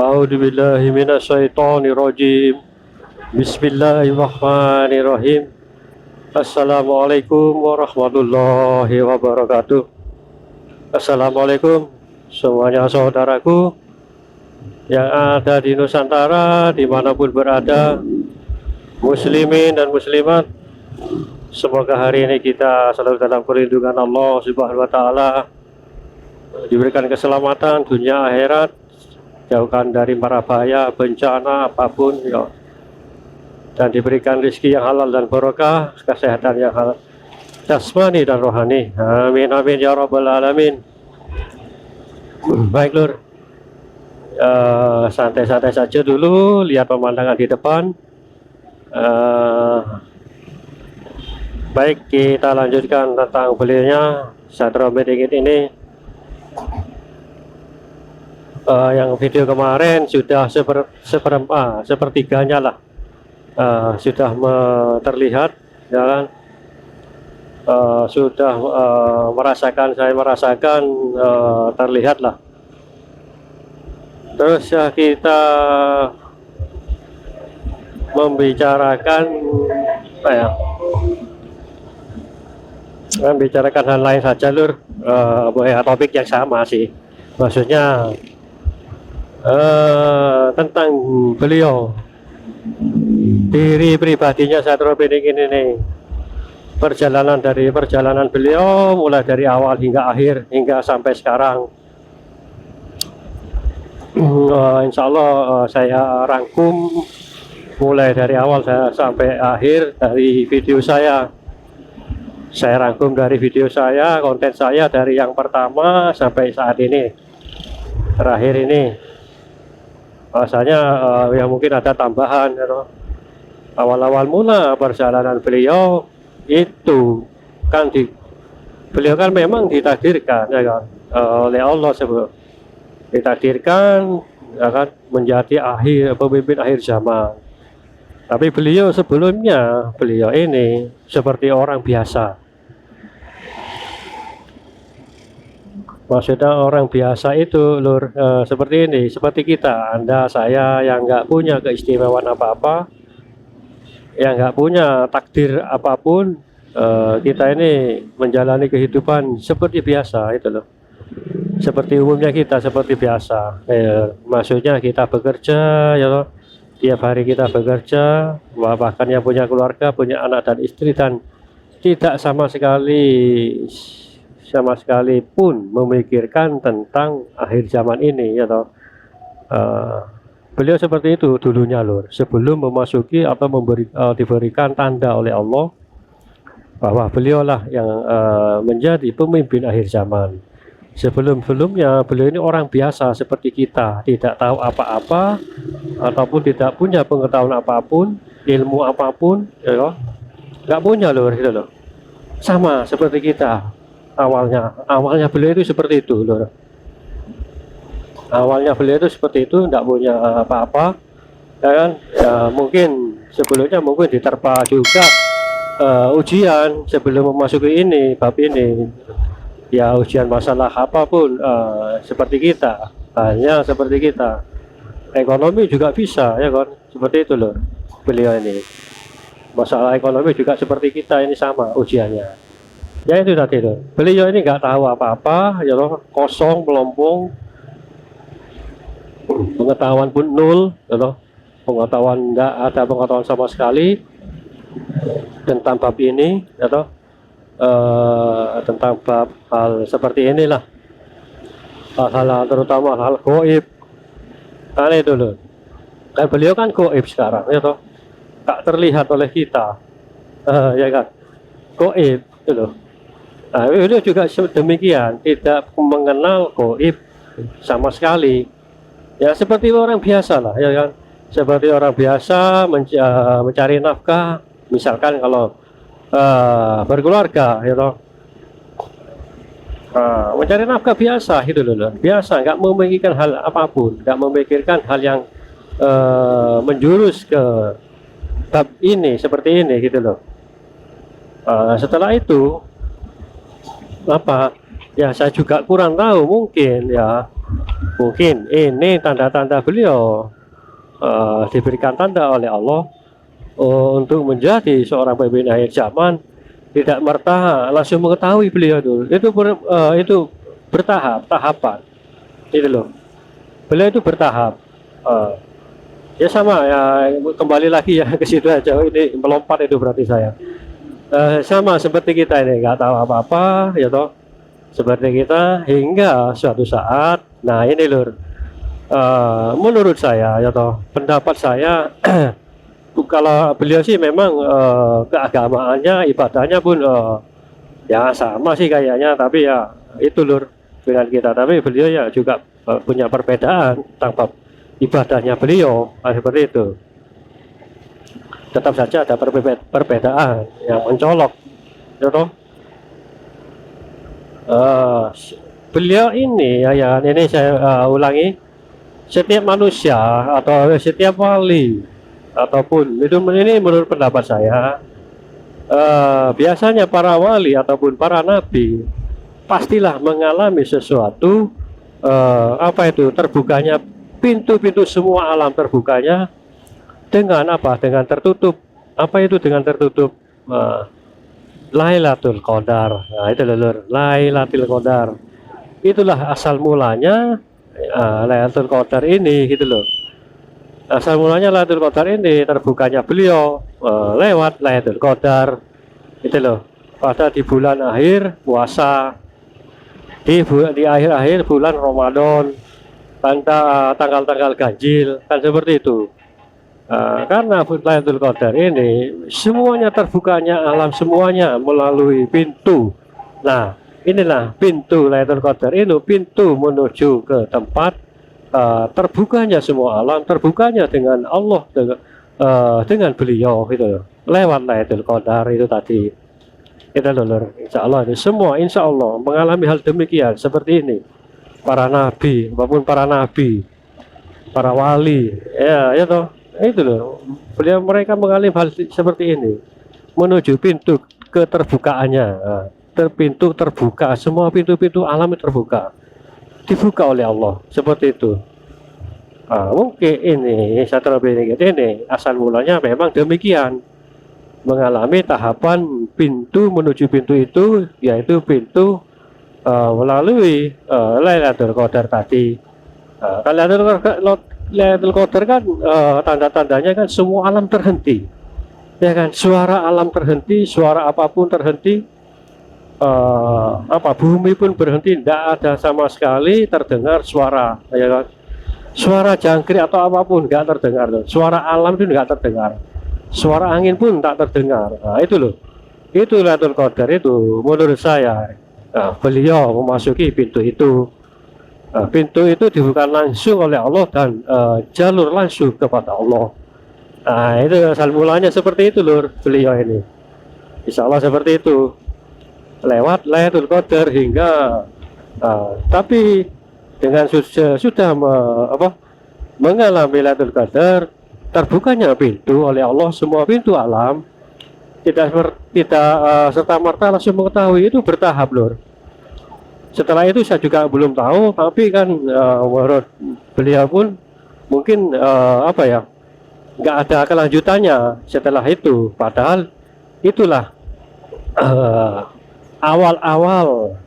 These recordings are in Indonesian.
A'udzubillahi minasyaitonirrajim. Bismillahirrahmanirrahim. Assalamualaikum warahmatullahi wabarakatuh. Assalamualaikum semuanya saudaraku yang ada di Nusantara, dimanapun berada, muslimin dan muslimat. Semoga hari ini kita selalu dalam perlindungan Allah Subhanahu wa Ta'ala, diberikan keselamatan dunia akhirat, jauhkan dari mara bahaya, bencana apapun ya, dan diberikan rezeki yang halal dan barokah, kesehatan yang halal jasmani dan rohani. Amin amin ya rabbal alamin. Baik Lur, santai-santai saja dulu, lihat pemandangan di depan. Baik, kita lanjutkan tentang beliaunya Sadra Medingit ini. Yang video kemarin sudah sepertiganya lah, sudah terlihat ya kan. Sudah saya merasakan terlihat lah. Terus ya kita membicarakan membicarakan hal lain saja Lur. Topik yang sama sih, maksudnya tentang beliau, diri pribadinya Sadra Medingit ini, perjalanan beliau mulai dari awal hingga akhir hingga sampai sekarang. Insya Allah saya rangkum mulai dari awal sampai akhir dari video saya. Saya rangkum dari video saya, konten saya dari yang pertama sampai saat ini, terakhir ini. Bahasanya ya mungkin ada tambahan ya, awal-awal mula perjalanan beliau itu kan beliau kan memang ditakdirkan ya kan, oleh Allah sebelum ditakdirkan ya kan, menjadi pemimpin akhir zaman. Tapi beliau sebelumnya, beliau ini seperti orang biasa. Maksudnya orang biasa itu Lur, seperti ini, seperti kita, Anda, saya yang nggak punya keistimewaan apa-apa, yang nggak punya takdir apapun, kita ini menjalani kehidupan seperti biasa itu loh. Seperti umumnya kita, seperti biasa. Maksudnya kita bekerja ya loh. Tiap hari kita bekerja, bahkan yang punya keluarga, punya anak dan istri, dan tidak sama sekali pun memikirkan tentang akhir zaman ini ya toh. Beliau seperti itu dulunya Lur, sebelum memasuki atau diberikan tanda oleh Allah bahwa beliaulah yang menjadi pemimpin akhir zaman. Sebelumnya beliau ini orang biasa seperti kita, tidak tahu apa-apa ataupun tidak punya pengetahuan apapun, ilmu apapun ya toh. Nggak punya Lur, gitu loh. Sama seperti kita. Awalnya beliau itu seperti itu Lur. Awalnya beliau itu seperti itu, tidak punya apa-apa ya kan. Ya, mungkin sebelumnya mungkin diterpa juga ujian sebelum memasuki ini, bab ini ya, ujian masalah apapun, seperti kita, hanya seperti kita. Ekonomi juga bisa ya kan, seperti itu loh. Beliau ini masalah ekonomi juga seperti kita, ini sama ujiannya ya. Itu tadi loh, beliau ini nggak tahu apa-apa ya loh, kosong, melompong, pengetahuan pun nol ya loh. Pengetahuan nggak ada, pengetahuan sama sekali tentang bab ini ya loh. Tentang bab hal seperti inilah, hal-hal terutama hal goib kan itu loh. Dan beliau kan goib sekarang ya toh, tak terlihat oleh kita, ya kan, goib itu loh. Nah, beliau juga demikian, tidak mengenal goib sama sekali ya, seperti orang biasa lah ya kan, seperti orang biasa mencari nafkah, misalkan kalau berkeluarga ya toh, mencari nafkah biasa gitu loh, biasa, nggak memikirkan hal apapun, nggak memikirkan hal yang menjurus ke bab ini seperti ini gitu loh. Setelah itu apa ya, saya juga kurang tahu, mungkin ya Mungkin ini tanda-tanda beliau diberikan tanda oleh Allah untuk menjadi seorang pemimpin akhir zaman. Tidak merta langsung mengetahui beliau itu bertahap, tahapan itu loh. Beliau itu bertahap. Eh, ya sama ya, kembali lagi ya ke situ aja. Ini melompat itu berarti saya. Sama seperti kita ini nggak tahu apa-apa ya toh, seperti kita hingga suatu saat. Nah ini lur, menurut saya ya toh, pendapat saya kalau beliau sih memang keagamaannya, ibadahnya pun ya sama sih kayaknya, tapi ya itu lur dengan kita. Tapi beliau ya juga punya perbedaan tentang bab ibadahnya beliau, seperti itu. Tetap saja ada perbedaan yang mencolok ya toh. Beliau ini ya ini saya ulangi, setiap manusia atau setiap wali ataupun itu, ini menurut pendapat saya, biasanya para wali ataupun para nabi pastilah mengalami sesuatu, apa itu, terbukanya pintu-pintu semua alam, terbukanya dengan apa, dengan tertutup. Apa itu dengan tertutup? Lailatul Qadar. Nah itu lur, Lailatul Qadar itulah asal mulanya. Lailatul Qadar ini gitu loh, asal mulanya Lailatul Qadar ini terbukanya beliau lewat Lailatul Qadar itu loh, pada di bulan akhir puasa, di akhir-akhir bulan Ramadan, tanggal-tanggal ganjil, kan seperti itu. Karena Lailatul Qadar ini semuanya terbukanya alam semuanya melalui pintu. Nah inilah pintu Lailatul Qadar ini, pintu menuju ke tempat terbukanya semua alam, terbukanya dengan Allah, dengan beliau gitu, lewat Lailatul Qadar itu tadi. Itu lho, insya Allah ini semua insya Allah mengalami hal demikian seperti ini. Para nabi maupun para nabi, para wali ya itu loh, beliau mereka mengalami hal seperti ini menuju pintu keterbukaannya. Pintu terbuka, semua pintu-pintu alam terbuka, dibuka oleh Allah seperti itu. Mungkin ini ini asal mulanya memang demikian, mengalami tahapan pintu menuju pintu itu, yaitu pintu melalui Lailatul Qadar tadi. Lailatul Qadar kan tanda-tandanya kan semua alam terhenti, ya kan, suara alam terhenti, suara apapun terhenti, bumi pun berhenti, tidak ada sama sekali terdengar suara, ya kan, suara jangkrik atau apapun nggak terdengar, suara alam itu nggak terdengar, suara angin pun tak terdengar. Nah itu loh, itu Lailatul Qadar itu menurut saya. Beliau memasuki pintu itu. Pintu itu dibuka langsung oleh Allah dan jalur langsung kepada Allah. Nah itu asal mulanya seperti itu lur, beliau ini insya Allah seperti itu, lewat Lailatul Qadar hingga tapi dengan sudah mengalami Lailatul Qadar, terbukanya pintu oleh Allah, semua pintu alam, tidak serta-merta langsung mengetahui, itu bertahap lur. Setelah itu saya juga belum tahu, tapi kan menurut beliau pun mungkin nggak ada kelanjutannya setelah itu. Padahal itulah awal-awal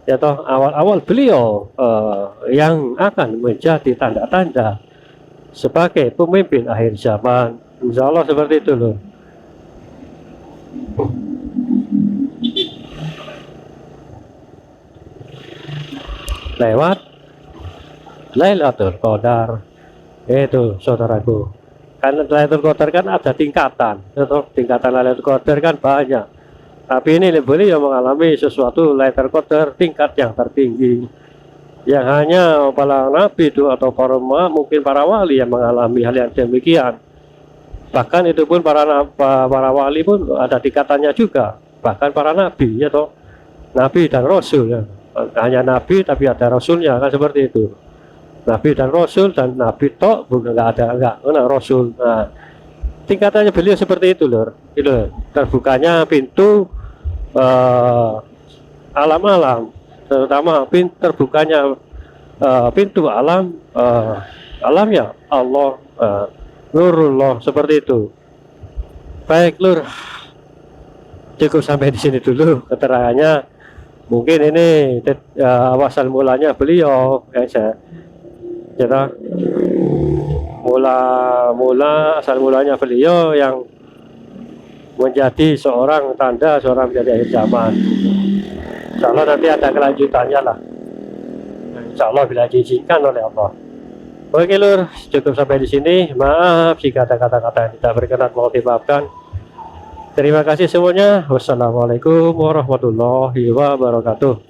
ya toh, awal-awal beliau yang akan menjadi tanda-tanda sebagai pemimpin akhir zaman. Insya Allah seperti itu loh. Lewat Lailatul Qadar itu saudaraku, karena Lailatul Qadar kan ada tingkatan, tingkatan Lailatul Qadar kan banyak, tapi ini beliau mengalami sesuatu Lailatul Qadar tingkat yang tertinggi, yang hanya para nabi itu atau mungkin para wali yang mengalami hal yang demikian. Bahkan itu pun para wali pun ada tingkatannya juga, bahkan para nabi ya toh, nabi dan rasul ya. Hanya nabi tapi ada rasulnya, kan seperti itu. Nabi dan rasul, dan nabi tok bukan enggak rasul. Nah, tingkatannya beliau seperti itu lur. Itu terbukanya pintu alam-alam, terutama terbukanya pintu alam, alamnya Allah, nurullah, seperti itu. Baik Lur, cukup sampai di sini dulu keterangannya. Mungkin ini awal mulanya beliau, ya saya kira mula asal mulanya beliau yang menjadi seorang tanda, seorang menjadi akhir zaman. Insya Allah nanti ada kelanjutannya lah. Insya Allah bila diizinkan oleh Allah. Oke Lur, cukup sampai di sini. Maaf jika ada kata-kata yang tidak berkenan, mohon dimaafkan. Terima kasih semuanya. Wassalamualaikum warahmatullahi wabarakatuh.